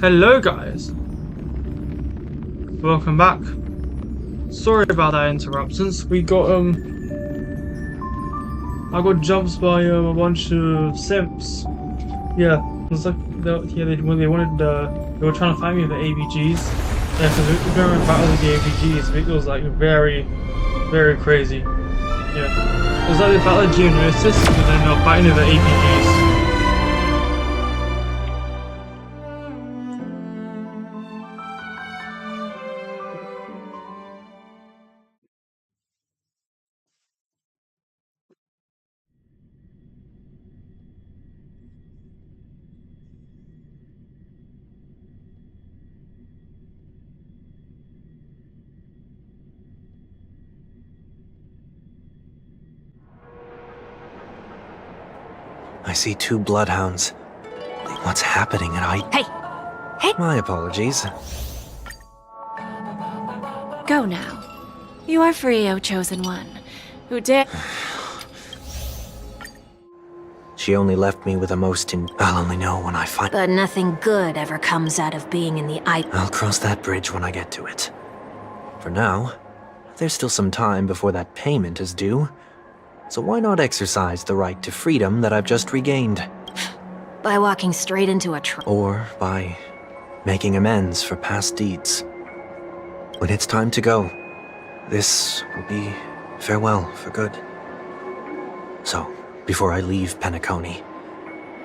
Hello guys, welcome back. Sorry about that interruptions. We got I got jumps by a bunch of simps. Yeah, it was like they wanted they were trying to fight me with the AVGs. Yeah, because during the battle with the AVGs, it was like very crazy. Yeah, it was like the battle of Geonosis, but then they were fighting with the AVGs. I see 2 bloodhounds. What's happening at Hey! Hey! My apologies. Go now. You are free, O Chosen One. Who dare— She only left me with a I'll only know when I find— But nothing good ever comes out of being in the eye. I'll cross that bridge when I get to it. For now, there's still some time before that payment is due. So why not exercise the right to freedom that I've just regained? By walking straight into a Or by making amends for past deeds. When it's time to go, this will be farewell for good. So, before I leave Penacony,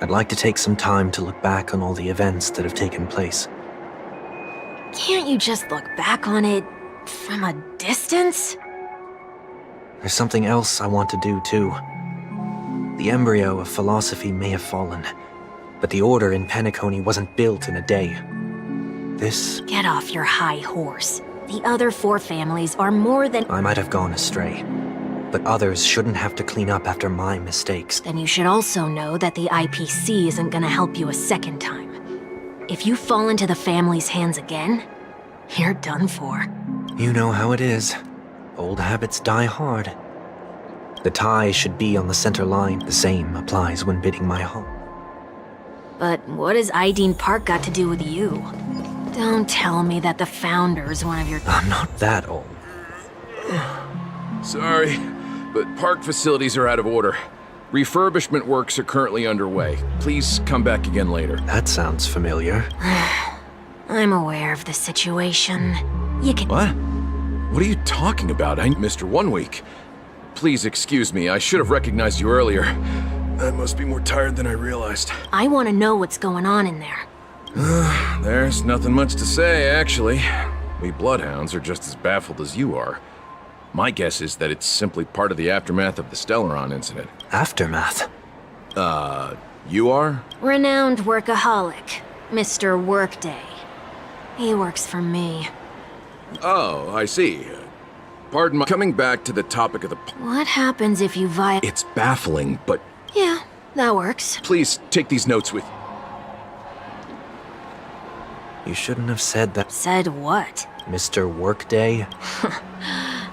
I'd like to take some time to look back on all the events that have taken place. Can't you just look back on it from a distance? There's something else I want to do, too. The embryo of philosophy may have fallen, but the order in Penacony wasn't built in a day. Get off your high horse. The other 4 families are more than— I might have gone astray, but others shouldn't have to clean up after my mistakes. Then you should also know that the IPC isn't gonna help you a second time. If you fall into the family's hands again, you're done for. You know how it is. Old habits die hard. The tie should be on the center line. The same applies when bidding my halt. But what has Ideen Park got to do with you? Don't tell me that the founder's one of your— I'm not that old. Sorry, but park facilities are out of order. Refurbishment works are currently underway. Please come back again later. That sounds familiar. I'm aware of the situation. You can— What? What are you talking about? I'm Mr. 1 Week. Please excuse me, I should have recognized you earlier. I must be more tired than I realized. I want to know what's going on in there. There's nothing much to say, actually. We bloodhounds are just as baffled as you are. My guess is that it's simply part of the aftermath of the Stellaron incident. Aftermath? You are? Renowned workaholic, Mr. Workday. He works for me. Oh, I see. Pardon my— Coming back to the topic of the— What happens if you It's baffling, but— Yeah, that works. Please take these notes with— You shouldn't have said that. Said what? Mr. Workday?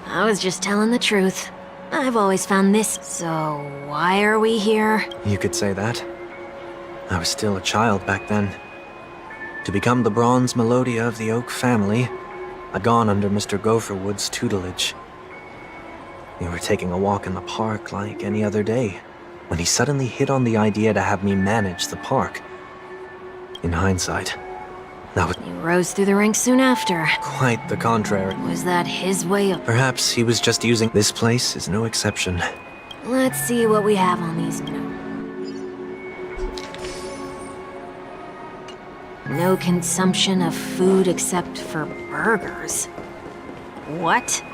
I was just telling the truth. I've always found this— So, why are we here? You could say that. I was still a child back then. To become the bronze Melodia of the Oak family, I'd gone under Mr. Gopherwood's tutelage. We were taking a walk in the park like any other day, when he suddenly hit on the idea to have me manage the park. In hindsight, that was You rose through the ranks soon after. quite the contrary. Was that his way of— Perhaps he was just using— This place is no exception. Let's see what we have on these notes. No consumption of food except for burgers. What?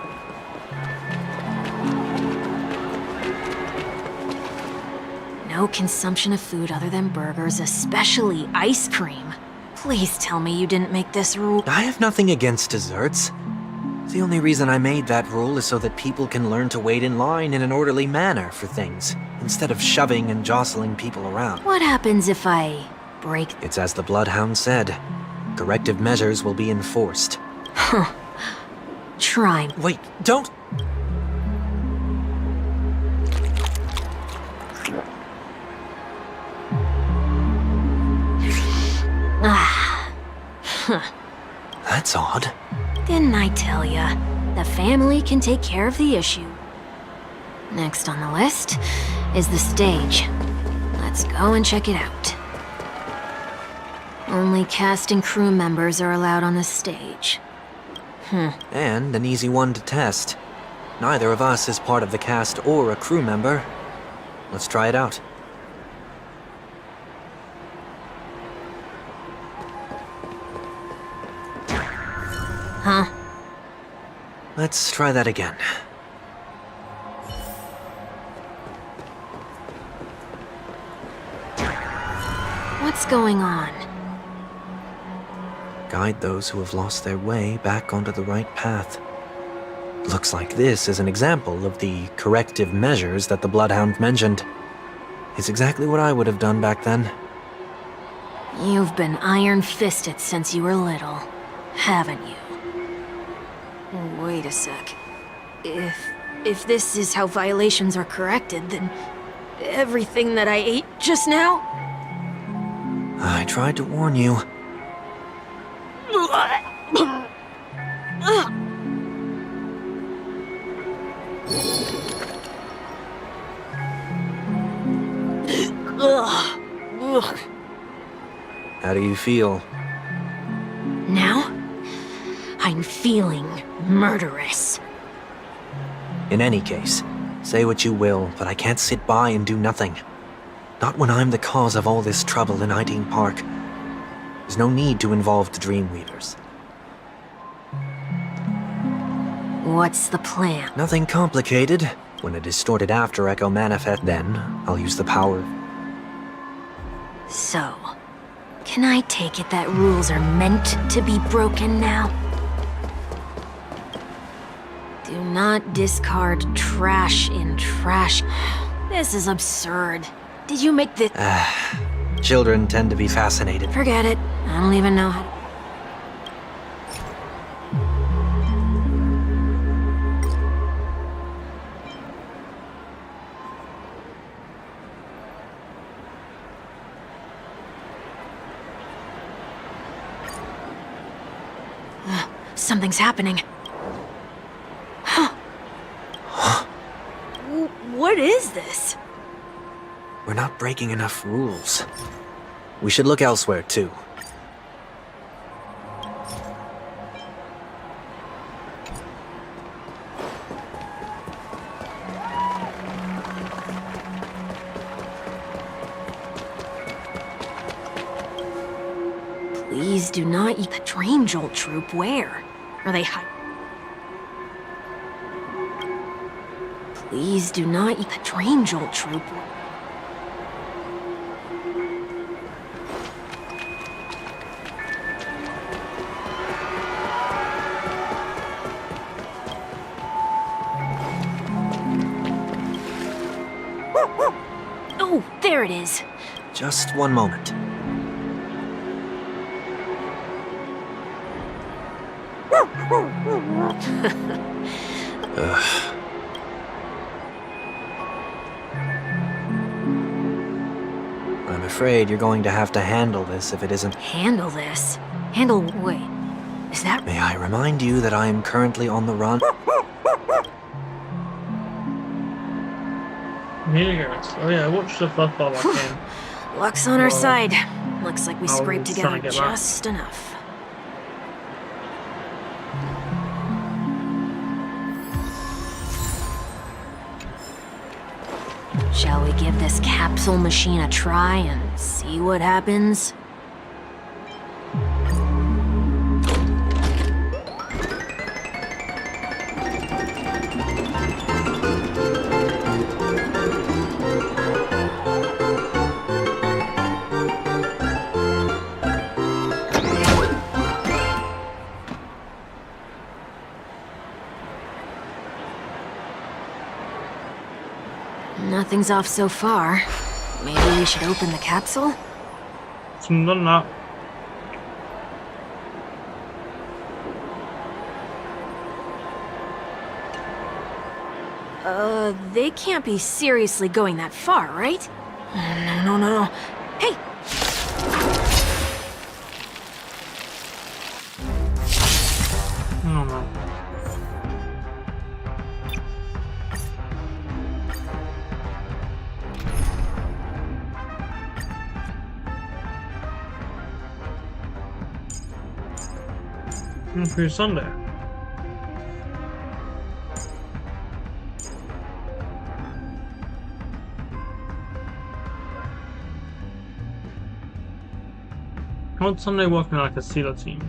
No consumption of food other than burgers, especially ice cream. Please tell me you didn't make this rule. I have nothing against desserts. The only reason I made that rule is so that people can learn to wait in line in an orderly manner for things, instead of shoving and jostling people around. What happens if I break— It's as the Bloodhound said. Corrective measures will be enforced. Huh. Try. Wait, don't! That's odd. Didn't I tell ya? The family can take care of the issue. Next on the list is the stage. Let's go and check it out. Only cast and crew members are allowed on the stage. And an easy one to test. Neither of us is part of the cast or a crew member. Let's try it out. Huh? Let's try that again. What's going on? Guide those who have lost their way back onto the right path. Looks like this is an example of the corrective measures that the Bloodhound mentioned. It's exactly what I would have done back then. You've been iron-fisted since you were little, haven't you? Wait a sec. If this is how violations are corrected, then everything that I ate just now? I tried to warn you. How do you feel? Now, I'm feeling murderous. In any case, say what you will, but I can't sit by and do nothing. Not when I'm the cause of all this trouble in Ideen Park. There's no need to involve the Dreamweavers. What's the plan? Nothing complicated. When a distorted After Echo manifests, then I'll use the power. So, can I take it that rules are meant to be broken now? Do not discard trash in trash. This is absurd. Did you make this? Children tend to be fascinated. Forget it. I don't even know how to... Something's happening. What is this? We're not breaking enough rules. We should look elsewhere, too. Please do not eat the Dream Jolt troop. Where? Are they hiding? Please do not eat the Dream Jolt troop. Oh, there it is. Just one moment. I'm afraid you're going to have to handle this if it isn't. Handle this? Handle... wait. Is that... May I remind you that I am currently on the run? Here you go. Oh yeah, I watched the Fluff Ball back in. Luck's on our Well, side. Looks like we I was scraped trying together to get back. just enough. Shall we give this capsule machine a try and see what happens? Nothing's off so far. Maybe we should open the capsule? Some done that. They can't be seriously going that far, right? No. Hey! now. For Sunday. I want Sunday working like a SEALer team.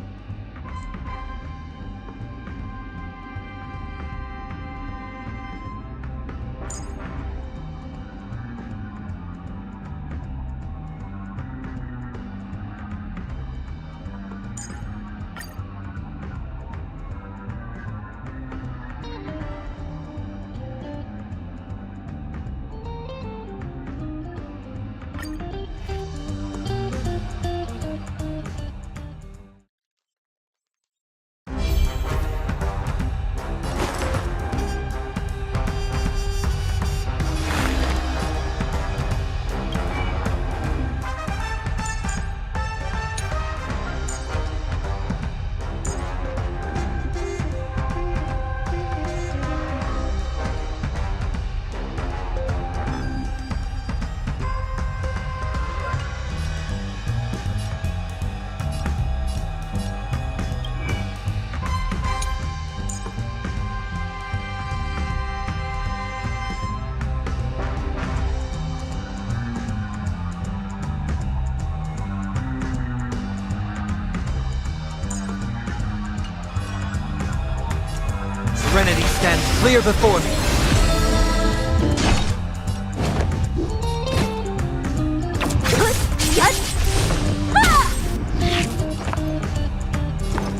Serenity stands clear before me.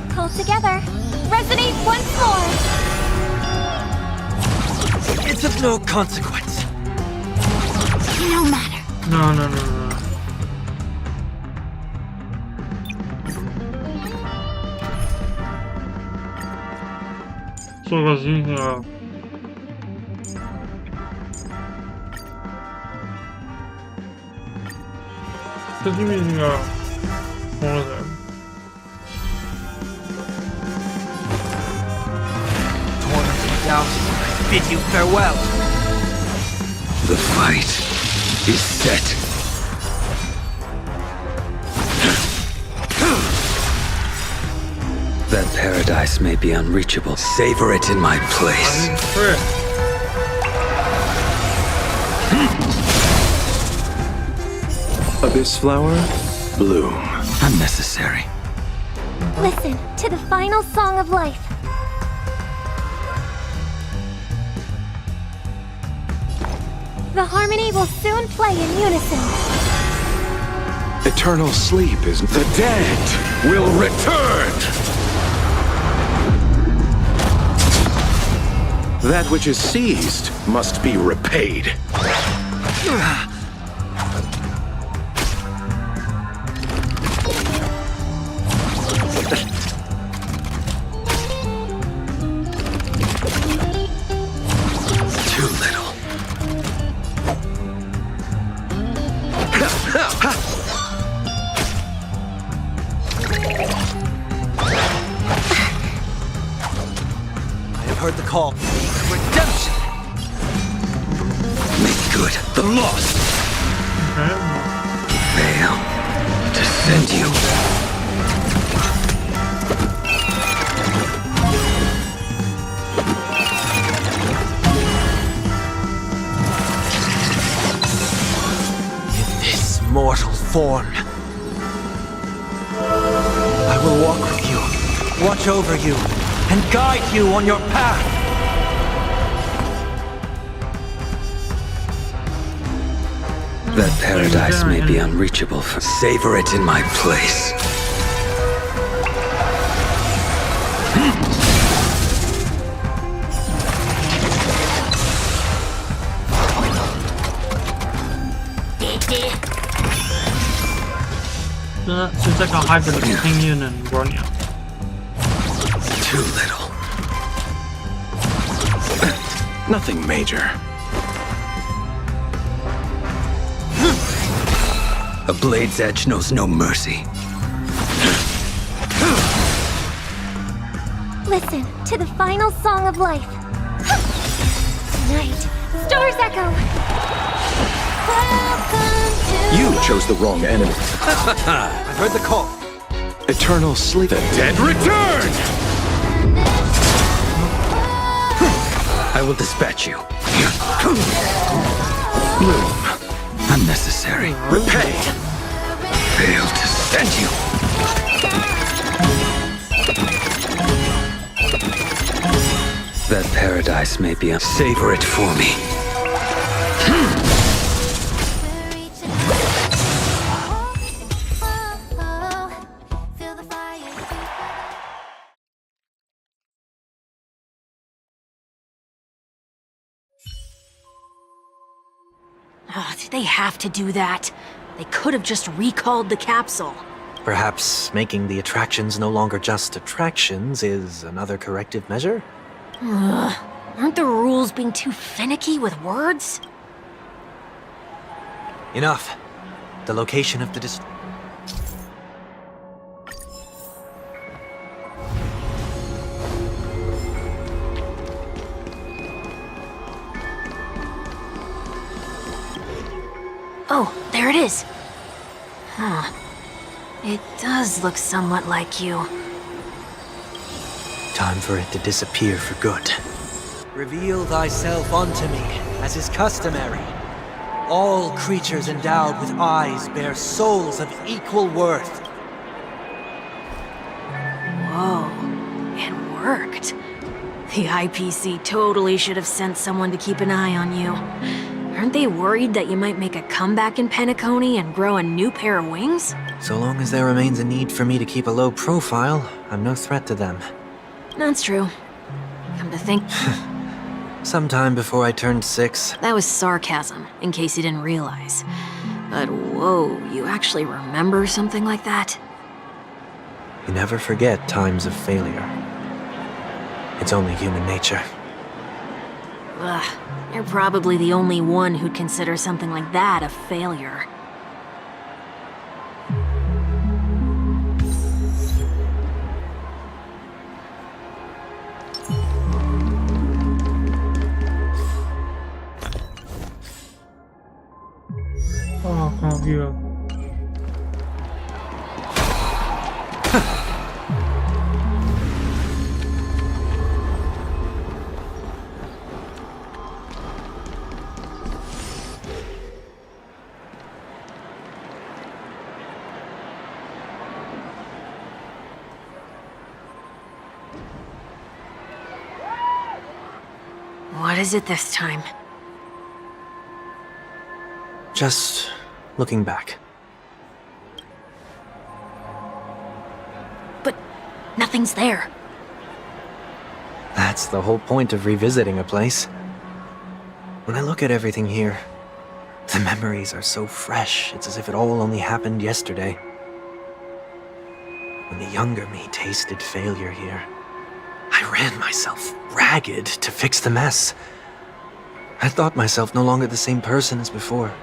Pull together. Resonate once more. It's of no consequence. No matter. No. So was using one of them. Torment and doubt, I bid you farewell. The fight is set. That paradise may be unreachable. Savor it in my place. Abyss flower, bloom. Unnecessary. Listen to the final song of life. The harmony will soon play in unison. Eternal sleep is the dead will return. That which is seized must be repaid. Too little. I have heard the call. Redemption! Make good the loss. Fail to send you. In this mortal form, I will walk with you, watch over you, and guide you on your path. That paradise may be unreachable. Savor it in my place. So it's like a hybrid of Pinyin and Bronya. Too little. Nothing major. A blade's edge knows no mercy. Listen to the final song of life. Tonight, stars echo. Welcome to You chose the wrong enemy. I've heard the call. Eternal sleep. The dead return! I will dispatch you. Bloom. Unnecessary. Repay! Failed to send you. That paradise may be savor it for me. Feel the fire. Oh, did they have to do that? They could have just recalled the capsule. Perhaps making the attractions no longer just attractions is another corrective measure? Aren't the rules being too finicky with words? Enough. The location of the Oh, there it is. Huh. It does look somewhat like you. Time for it to disappear for good. Reveal thyself unto me, as is customary. All creatures endowed with eyes bear souls of equal worth. Whoa. It worked. The IPC totally should have sent someone to keep an eye on you. Aren't they worried that you might make a comeback in Penacony and grow a new pair of wings? So long as there remains a need for me to keep a low profile, I'm no threat to them. That's true. Come to think, Sometime before I turned 6, that was sarcasm, in case you didn't realize. But whoa, you actually remember something like that? you never forget times of failure. It's only human nature. Ugh, you're probably the only one who'd consider something like that a failure. Oh, can't view it. What is it this time? Just looking back. But nothing's there. That's the whole point of revisiting a place. When I look at everything here, the memories are so fresh, it's as if it all only happened yesterday. When the younger me tasted failure here, I ran myself ragged to fix the mess. I thought myself no longer the same person as before.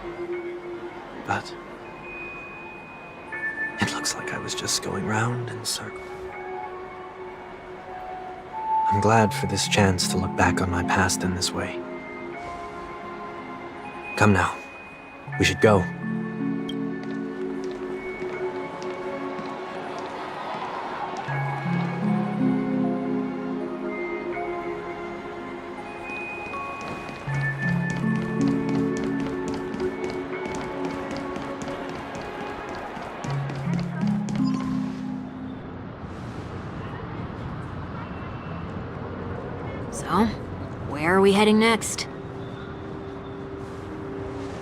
But it looks like I was just going round in circles. I'm glad for this chance to look back on my past in this way. Come now, we should go. So, where are we heading next?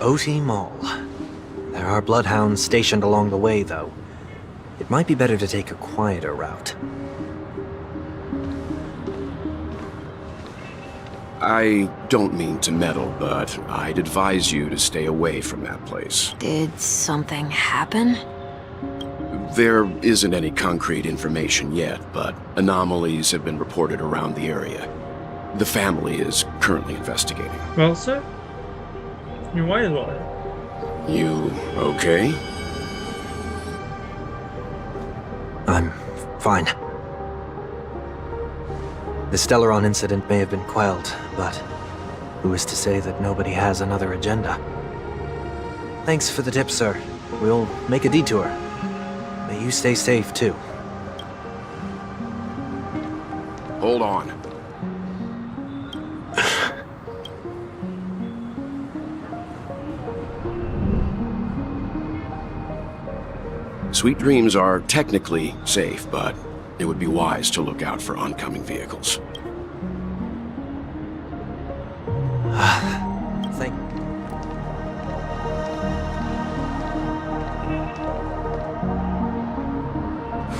OT Mall. There are bloodhounds stationed along the way, though. It might be better to take a quieter route. I don't mean to meddle, but I'd advise you to stay away from that place. Did something happen? There isn't any concrete information yet, but anomalies have been reported around the area. The family is currently investigating. Well, sir, you might as well. You okay? I'm fine. The Stellaron incident may have been quelled, but who is to say that nobody has another agenda? Thanks for the tip, sir. We'll make a detour. May you stay safe, too. Hold on. Sweet Dreams are technically safe, but it would be wise to look out for oncoming vehicles. Thank...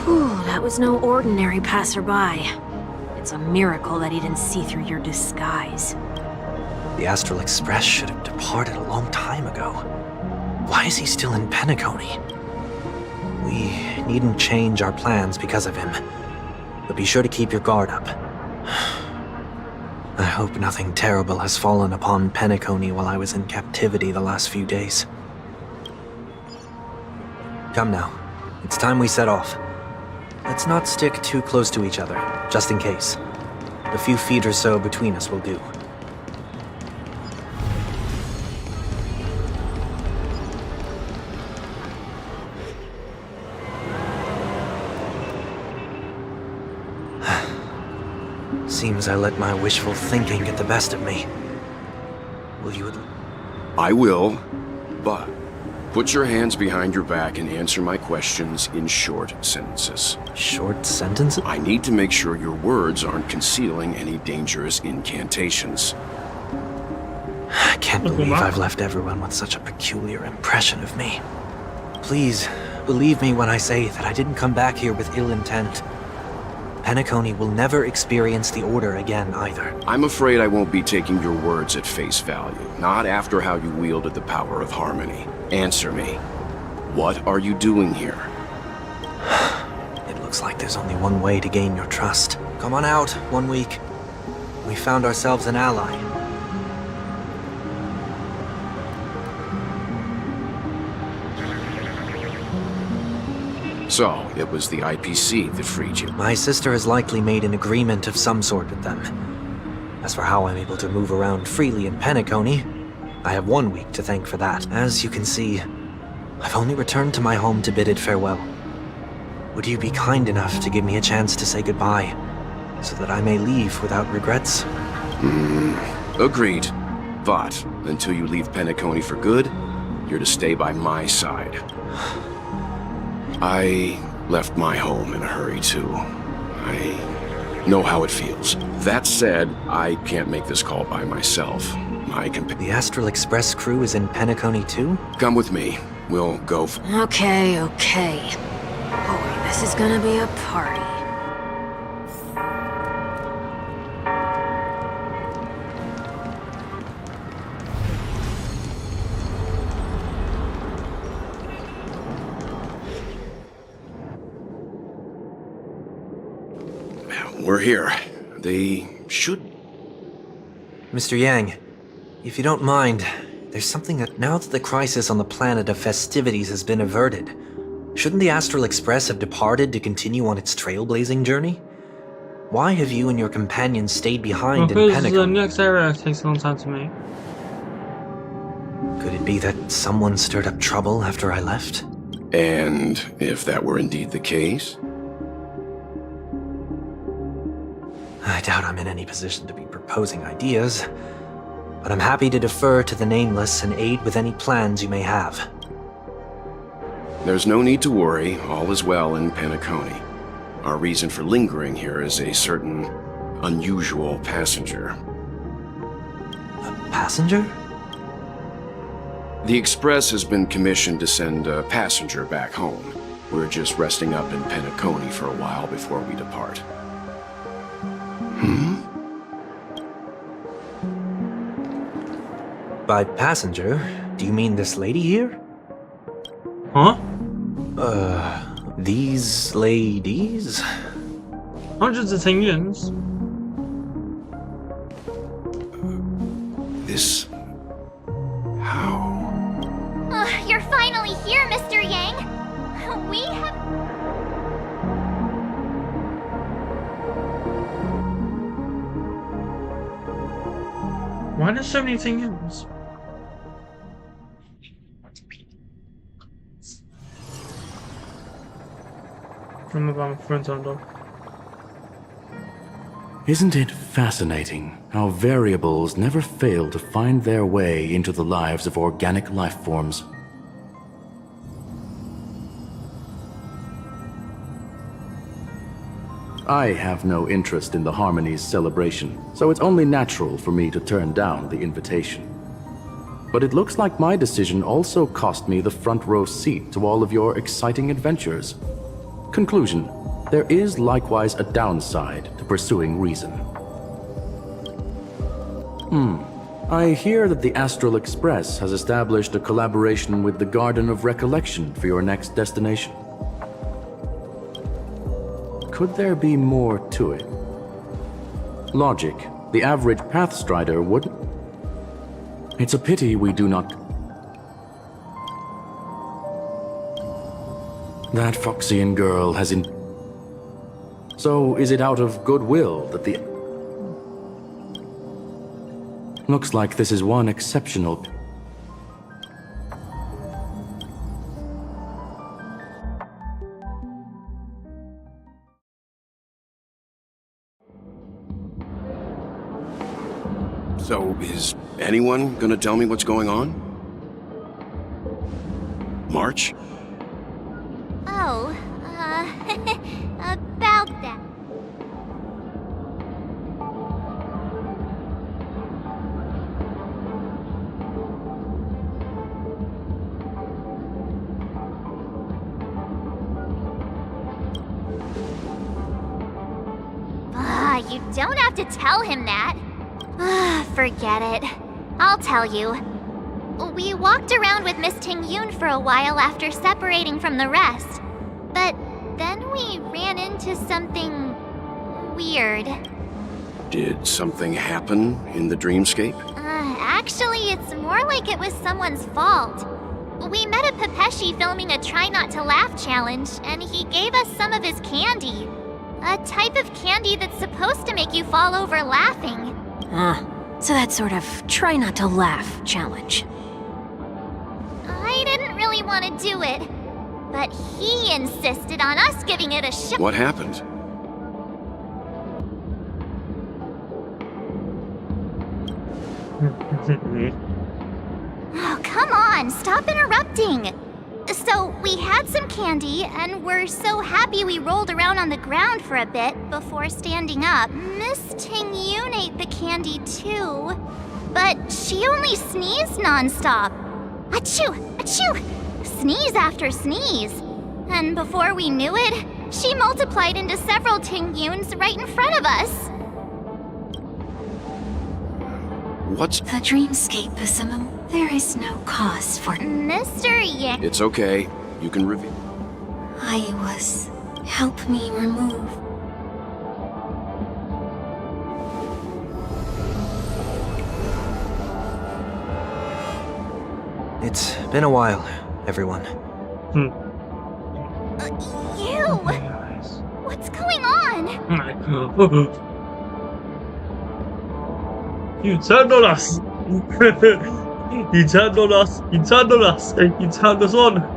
Whew, that was no ordinary passerby. It's a miracle that he didn't see through your disguise. The Astral Express should have departed a long time ago. Why is he still in Penacony? We needn't change our plans because of him, but be sure to keep your guard up. I hope nothing terrible has fallen upon Penacony while I was in captivity the last few days. Come now, it's time we set off. Let's not stick too close to each other, just in case. A few feet or so between us will do. Seems I let my wishful thinking get the best of me. Will you... I will, but put your hands behind your back and answer my questions in short sentences. Short sentences? I need to make sure your words aren't concealing any dangerous incantations. I can't believe I've left everyone with such a peculiar impression of me. Please, believe me when I say that I didn't come back here with ill intent. Penacony will never experience the Order again, either. I'm afraid I won't be taking your words at face value, not after how you wielded the power of harmony. Answer me. What are you doing here? It looks like there's only one way to gain your trust. Come on out, 1 week. We found ourselves an ally. So, it was the IPC that freed you. My sister has likely made an agreement of some sort with them. As for how I'm able to move around freely in Penacony, I have 1 week to thank for that. As you can see, I've only returned to my home to bid it farewell. Would you be kind enough to give me a chance to say goodbye, so that I may leave without regrets? Agreed. But, until you leave Penacony for good, you're to stay by my side. I left my home in a hurry, too. I know how it feels. That said, I can't make this call by myself. The Astral Express crew is in Penacony, too? Come with me. We'll go Okay. Boy, this is gonna be a party. We're here. They should... Mr. Yang, if you don't mind, there's something that now that the crisis on the planet of festivities has been averted, shouldn't the Astral Express have departed to continue on its trailblazing journey? Why have you and your companions stayed behind in Because the Penacony? next area takes a long time to make. Could it be that someone stirred up trouble after I left? And if that were indeed the case? I doubt I'm in any position to be proposing ideas, but I'm happy to defer to the Nameless and aid with any plans you may have. There's no need to worry. All is well in Penacony. Our reason for lingering here is a certain unusual passenger. A passenger? The Express has been commissioned to send a passenger back home. We're just resting up in Penacony for a while before we depart. By passenger, do you mean this lady here? Huh? These ladies? Hundreds of Tingyans. This... how? You're finally here, Mr. Yang. We have... Why there's so many things? Remember my friends on dog. Isn't it fascinating how variables never fail to find their way into the lives of organic life forms? I have no interest in the Harmony's celebration, so it's only natural for me to turn down the invitation. But it looks like my decision also cost me the front row seat to all of your exciting adventures. Conclusion: there is likewise a downside to pursuing reason. I hear that the Astral Express has established a collaboration with the Garden of Recollection for your next destination. Could there be more to it? Logic, the average Pathstrider wouldn't... It's a pity we do not... That Foxian girl has in... So, is it out of goodwill that the... Looks like this is one exceptional... So, is anyone gonna tell me what's going on? March? Oh, about that. You don't have to tell him that. Forget it. I'll tell you. We walked around with Miss Ting-Yun for a while after separating from the rest. But then we ran into something... weird. Did something happen in the dreamscape? Actually, it's more like it was someone's fault. We met a Pepeshi filming a Try Not to Laugh challenge, and he gave us some of his candy. A type of candy that's supposed to make you fall over laughing. So that sort of try not to laugh challenge. I didn't really want to do it, but he insisted on us giving it a shot. What happened? Oh, come on, stop interrupting. So, we had some candy, and we're so happy we rolled around on the ground for a bit before standing up. Miss Ting-Yun ate the candy too, but she only sneezed nonstop. Achoo! Achoo! Sneeze after sneeze. And before we knew it, she multiplied into several Ting-Yuns right in front of us. What's... The dreamscapism. There is no cause for... Mr. Yang... It's okay. You can reveal... I was... Help me remove... It's been a while, everyone. You! What's going on? You turned on us! You turned on us! You turned on us! You turned us on!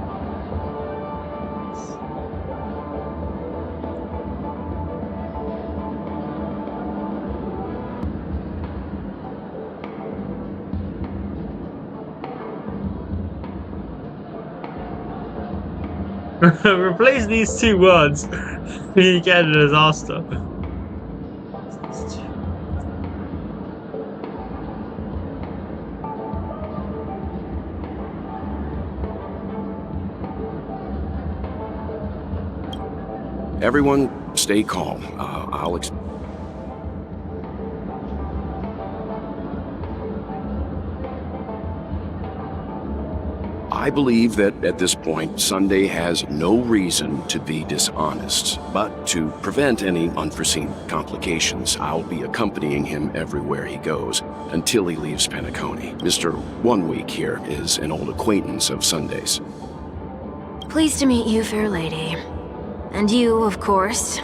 Replace these two words. You get a disaster. Everyone, stay calm. I'll explain. I believe that at this point, Sunday has no reason to be dishonest. But to prevent any unforeseen complications, I'll be accompanying him everywhere he goes until he leaves Penacony. Mr. 1 Week here is an old acquaintance of Sunday's. Pleased to meet you, fair lady. And you, of course.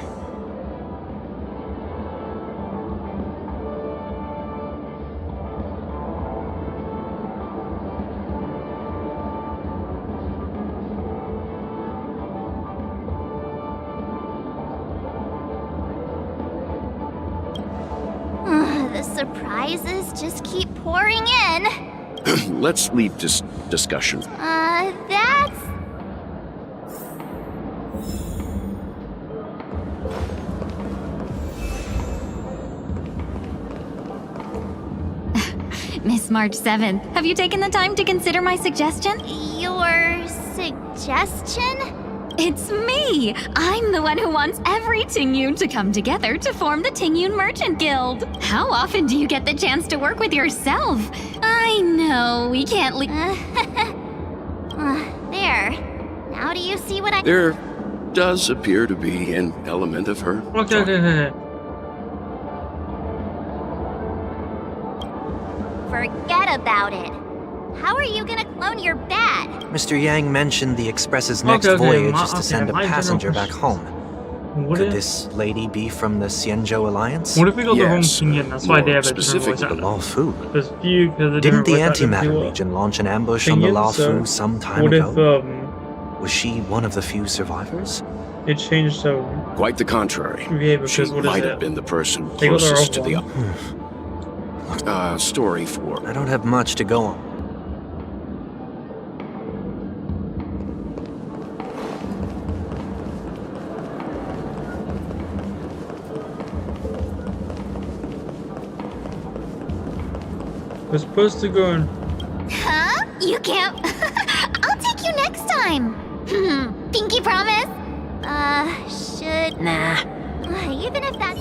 surprises just keep pouring in. Let's leave this discussion. That's... Miss March 7th, have you taken the time to consider my suggestion? Your suggestion? It's me! I'm the one who wants every Tingyun to come together to form the Tingyun Merchant Guild. How often do you get the chance to work with yourself? I know, we can't leave. There. Now do you see what I... There does appear to be an element of her. Okay. Forget about it. How are you gonna clone your bat? Mr. Yang mentioned the Express's next Okay, voyage is to okay, send a my general passenger back question- home. What Could if, this lady be from the Xianzhou Alliance? what if we go the home Yes, Pinyin? That's why they more have a different specific voice to The actor. Law Fu. Because few, because the Didn't different the voice actor Antimatter people- Legion launch an ambush on the Pinyin, Law so Fu some time what ago? if Was she one of the few survivors? it changed so Quite the contrary. yeah, because She what is might it? have been the person They got their closest to own the one. story for. I don't have much to go on. We're supposed to go and Huh? You can't... I'll take you next time. Pinky promise? Should... Nah. Even if that's...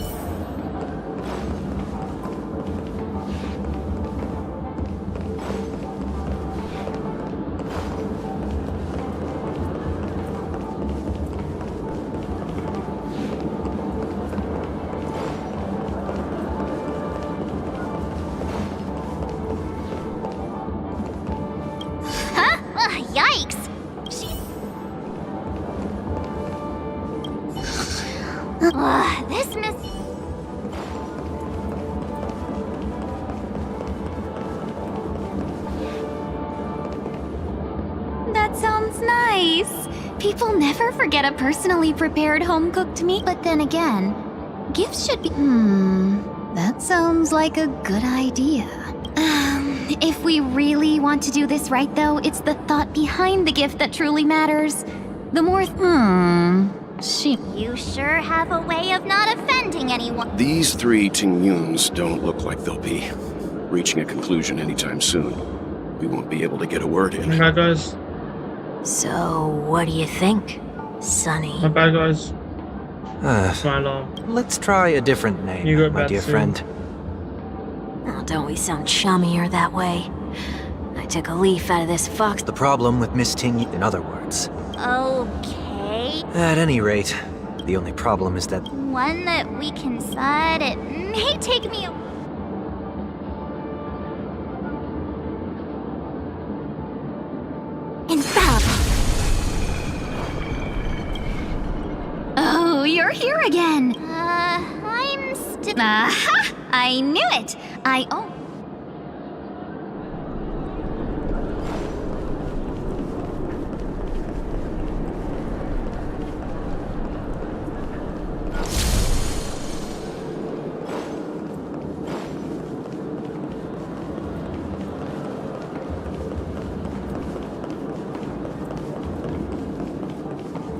Huh? Yikes! She... this miss... That sounds nice. People never forget a personally prepared home-cooked meal. But then again, gifts should be... that sounds like a good idea. If we really want to do this right, though, it's the thought behind the gift that truly matters. The more... You sure have a way of not offending anyone. These three Tingyuns don't look like they'll be reaching a conclusion anytime soon. We won't be able to get a word in. my bad guys. So, what do you think, Sonny? My bad guys. Uh, My alarm. let's try a different name, You got my that dear soon. friend. Oh, don't we sound chummier that way? I took a leaf out of this fox. The problem with Miss Ting, in other words. Okay. At any rate, the only problem is that One that we can side. It may take me a... infallible. Oh, you're here again. I'm still... Aha! I knew it. Oh.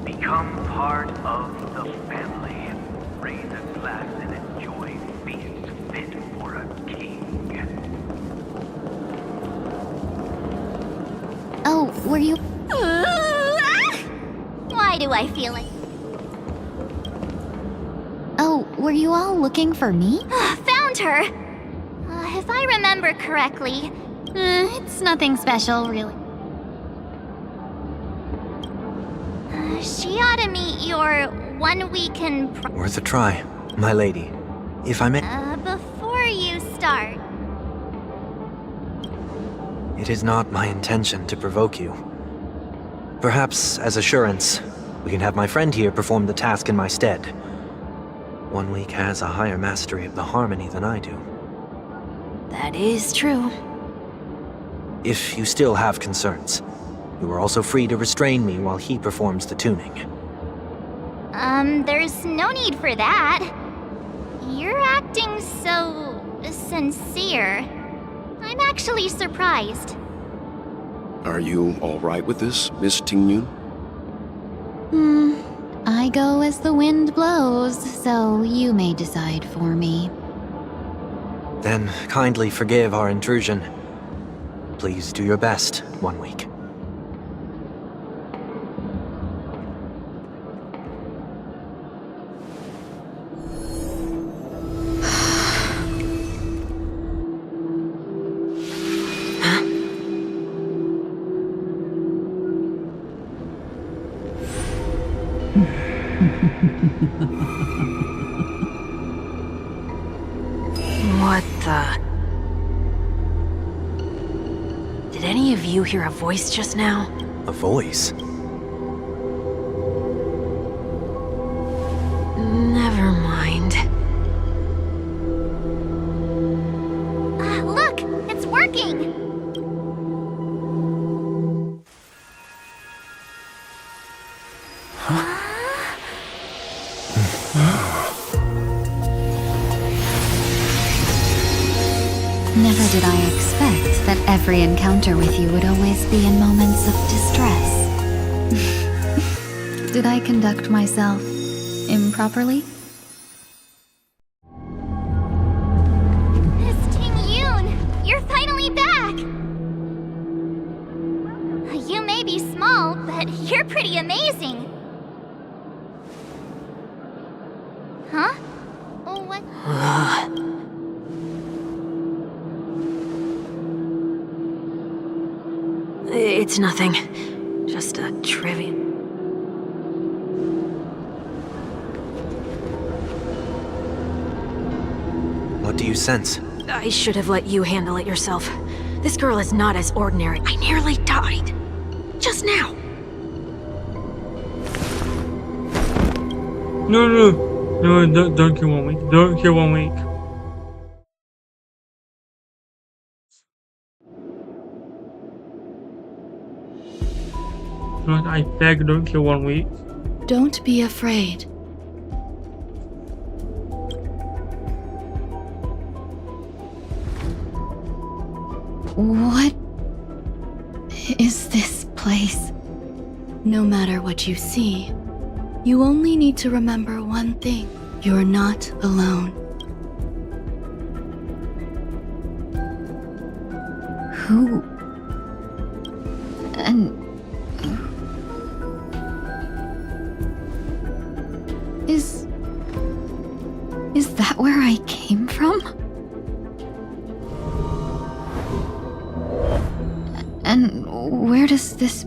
Become part of the family. Raise a glass and enjoy feasts fit for a king. Oh, were you... Why do I feel it? Oh, were you all looking for me? Found her! If I remember correctly, It's nothing special, really. she ought to meet your 1 week in... worth a try, my lady. If I may, before you start. it is not my intention to provoke you. Perhaps, as assurance, we can have my friend here perform the task in my stead. 1 week has a higher mastery of the harmony than I do. That is true. If you still have concerns, you are also free to restrain me while he performs the tuning. There's no need for that. You're acting so... sincere. I'm actually surprised. Are you all right with this, Miss Tingyun? I go as the wind blows, so you may decide for me. Then kindly forgive our intrusion. Please do your best, 1 week. What the? Did any of you hear a voice just now? A voice? Never mind. Look, it's working! Never did I expect that every encounter with you would always be in moments of distress. Did I conduct myself improperly? Miss Tingyun, you're finally back! You may be small, but you're pretty amazing. Huh? Oh, what? It's nothing. Just a trivia. What do you sense? I should have let you handle it yourself. This girl is not as ordinary. I nearly died. Just now. No, don't kill 1 week. Don't kill 1 week. I beg, don't kill 1 week. Don't be afraid. What is this place? No matter what you see, you only need to remember one thing. You're not alone. Who? And... Is that where I came from? And where does this...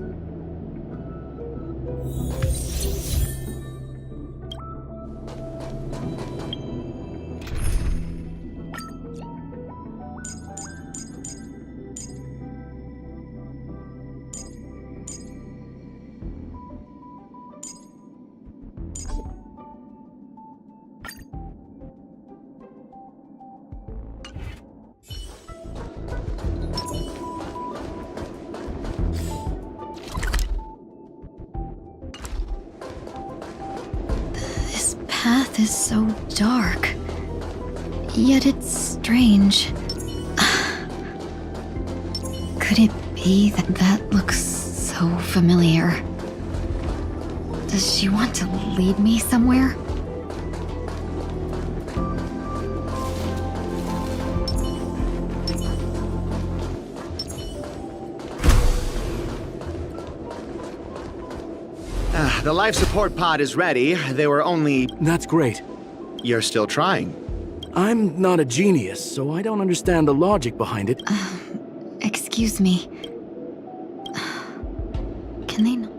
path is so dark, yet it's strange. Could it be that that looks so familiar? Does she want to lead me somewhere? The life support pod is ready. They were only... That's great. You're still trying. I'm not a genius, so I don't understand the logic behind it. Excuse me. Can they not?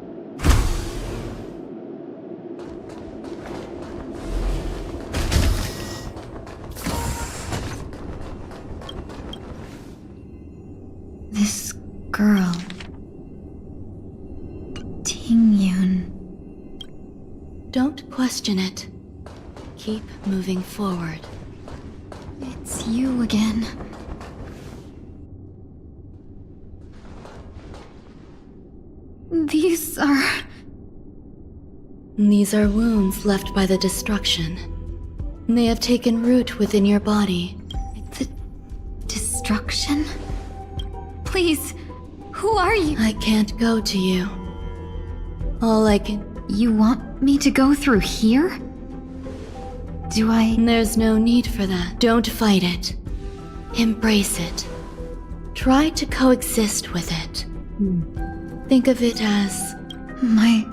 This girl... Tingyun... Don't question it. Keep moving forward. It's you again. These are wounds left by the destruction. They have taken root within your body. destruction? Please, who are you? I can't go to you. All I can... You want me to go through here? Do I... There's no need for that. Don't fight it. Embrace it. Try to coexist with it. Think of it as... My...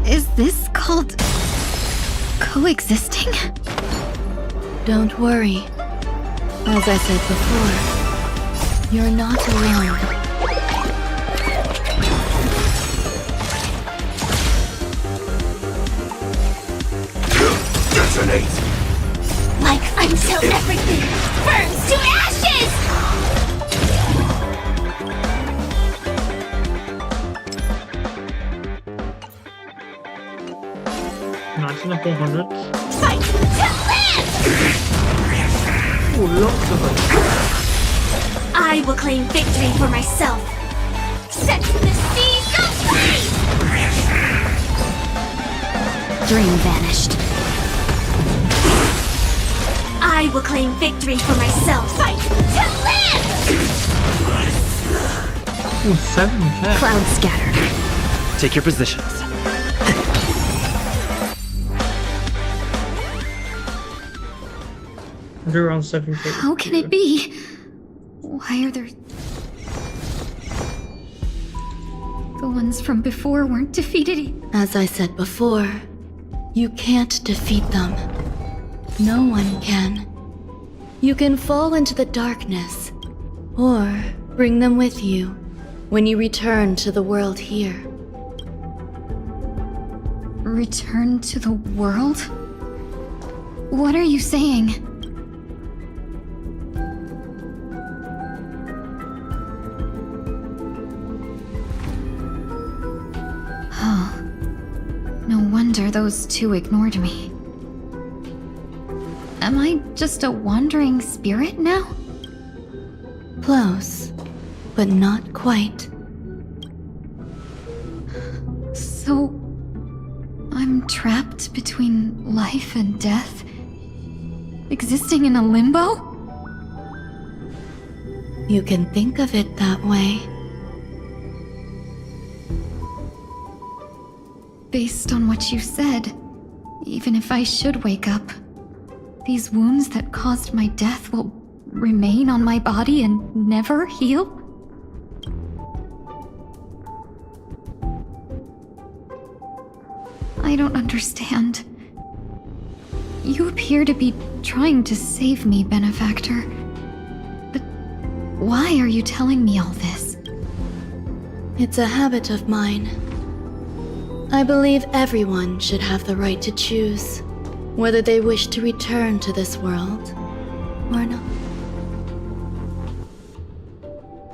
Is this called... coexisting? Don't worry. As I said before, you're not alone. Detonate! Like until everything burns to ashes! Nice in the 400s. Fight to live! Oh, lots of them. I will claim victory for myself. Set the seas aflame! Dream vanished. I will claim victory for myself. Fight to live! Oh, 7K. Cloud scattered. Take your positions. They're around 7K. How can it be? Why are there... The ones from before weren't defeated. As I said before, you can't defeat them. No one can. You can fall into the darkness, or bring them with you when you return to the world here. Return to the world? What are you saying? Oh. No wonder those two ignored me. Am I just a wandering spirit now? Close, but not quite. So... I'm trapped between life and death? Existing in a limbo? You can think of it that way. Based on what you said, even if I should wake up, these wounds that caused my death will remain on my body and never heal? I don't understand. You appear to be trying to save me, Benefactor. But why are you telling me all this? It's a habit of mine. I believe everyone should have the right to choose whether they wish to return to this world or not.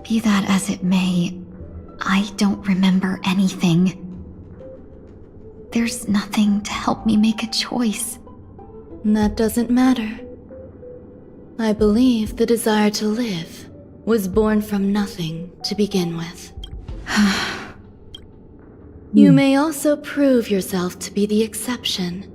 Be that as it may, I don't remember anything. There's nothing to help me make a choice. That doesn't matter. I believe the desire to live was born from nothing to begin with. You may also prove yourself to be the exception.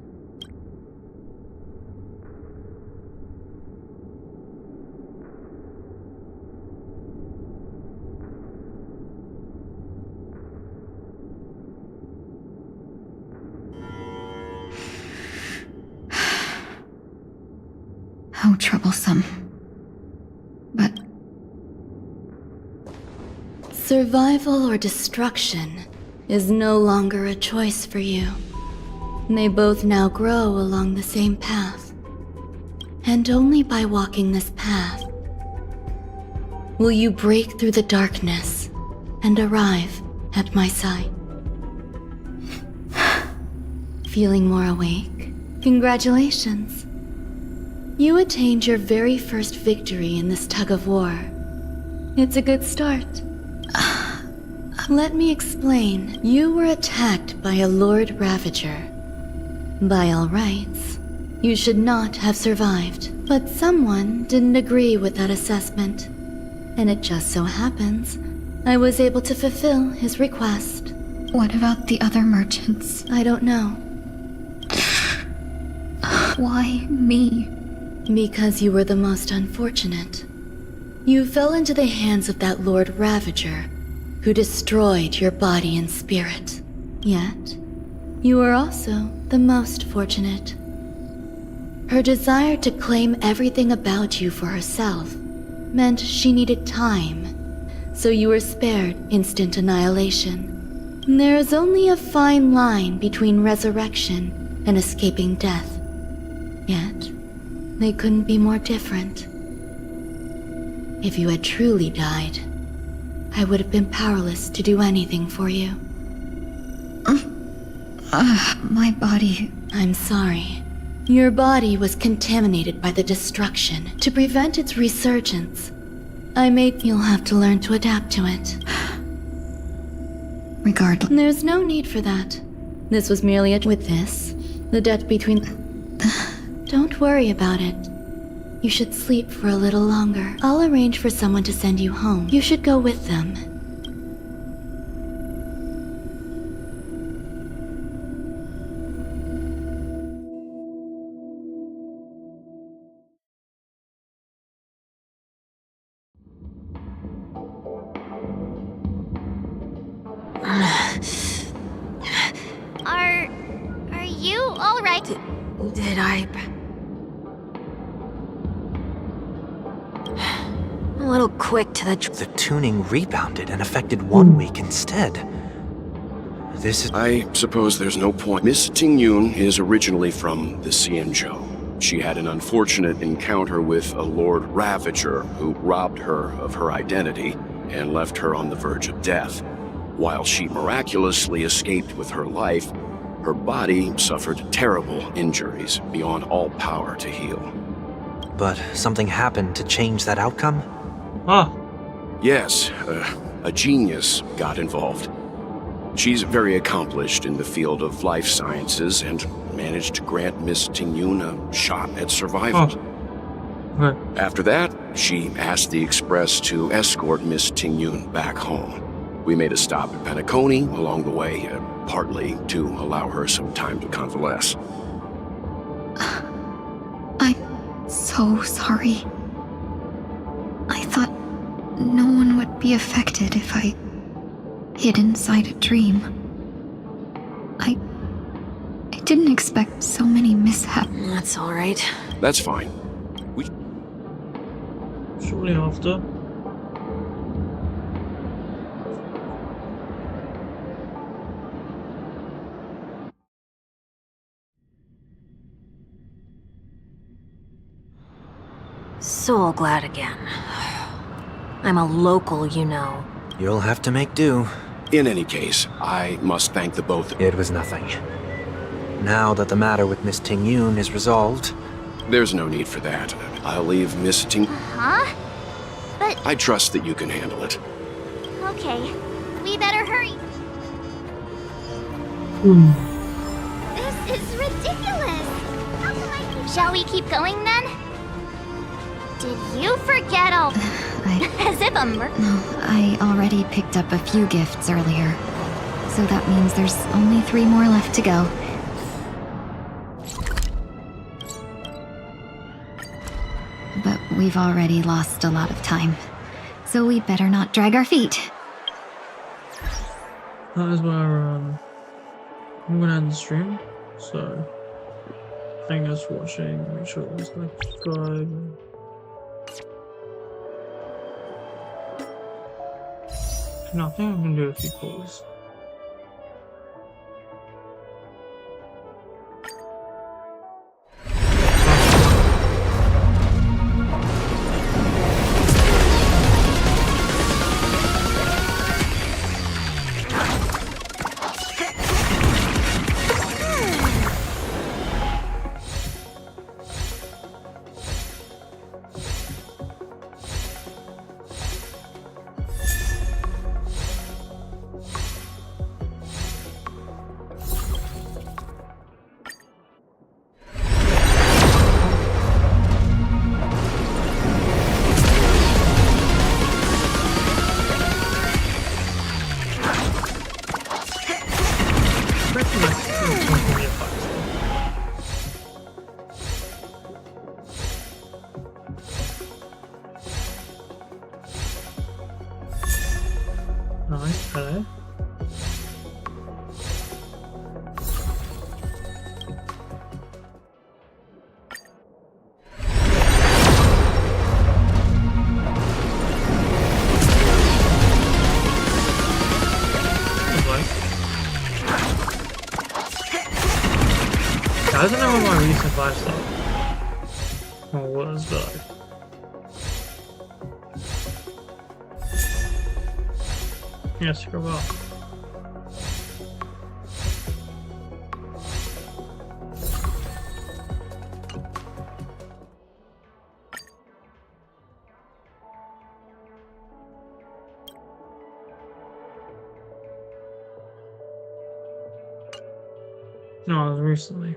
How troublesome. But... Survival or destruction is no longer a choice for you. They both now grow along the same path. And only by walking this path will you break through the darkness and arrive at my side. Feeling more awake? Congratulations. You attained your very first victory in this tug-of-war. It's a good start. Let me explain. You were attacked by a Lord Ravager. By all rights, you should not have survived. But someone didn't agree with that assessment. And it just so happens, I was able to fulfill his request. What about the other merchants? I don't know. Why me? Because you were the most unfortunate. You fell into the hands of that Lord Ravager, who destroyed your body and spirit. Yet, you were also the most fortunate. Her desire to claim everything about you for herself meant she needed time, so you were spared instant annihilation. There is only a fine line between resurrection and escaping death. Yet, they couldn't be more different. If you had truly died, I would have been powerless to do anything for you. My body... I'm sorry. Your body was contaminated by the destruction. To prevent its resurgence, you'll have to learn to adapt to it. Regardless... There's no need for that. This was merely with this, the debt between... Don't worry about it. You should sleep for a little longer. I'll arrange for someone to send you home. You should go with them. Are you all right? Did I... A little quick to the... The tuning rebounded and affected 1 week instead. This is... I suppose there's no point. Miss Ting-Yun is originally from the Xianzhou. She had an unfortunate encounter with a Lord Ravager who robbed her of her identity and left her on the verge of death. While she miraculously escaped with her life, her body suffered terrible injuries beyond all power to heal. But something happened to change that outcome? Ah, Yes, a genius got involved. She's very accomplished in the field of life sciences and managed to grant Miss Ting-Yun a shot at survival. okay. After that, she asked the Express to escort Miss Ting-Yun back home. We made a stop at Penacony along the way, partly to allow her some time to convalesce. I'm so sorry. I thought no one would be affected if I hid inside a dream. I didn't expect so many mishaps. That's all right. That's fine. Shortly after. So glad again. I'm a local, you know. You'll have to make do. In any case, I must thank the both of you. It was nothing. Now that the matter with Miss Ting-Yun is resolved... There's no need for that. I'll leave Miss Ting... Huh? But... I trust that you can handle it. Okay. We better hurry. This is ridiculous. How come I... Shall we keep going then? Did you forget all... As if a No, I already picked up a few gifts earlier. So that means there's only 3 more left to go. But we've already lost a lot of time. So we better not drag our feet. That is where I'm gonna end the stream. So thank you guys for watching. Make sure to subscribe. No, I think I'm gonna do a few calls. Nice, hello. I don't know what my recent lifestyle was, but yes, go well. No, it was recently.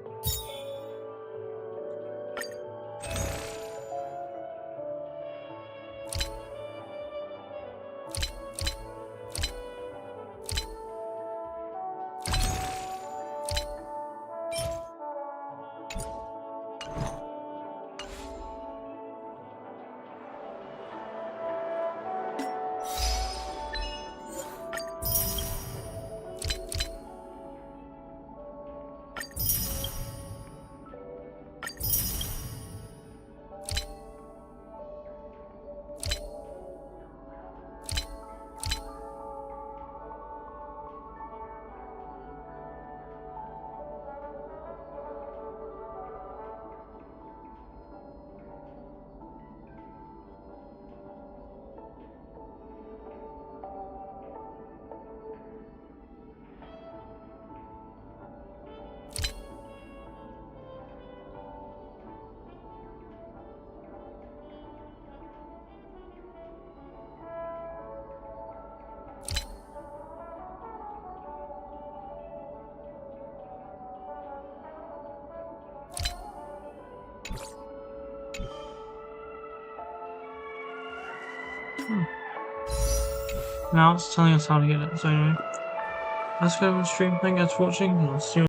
Now it's telling us how to get it, so anyway. Let's go and stream. Thank you guys for watching, and I'll see you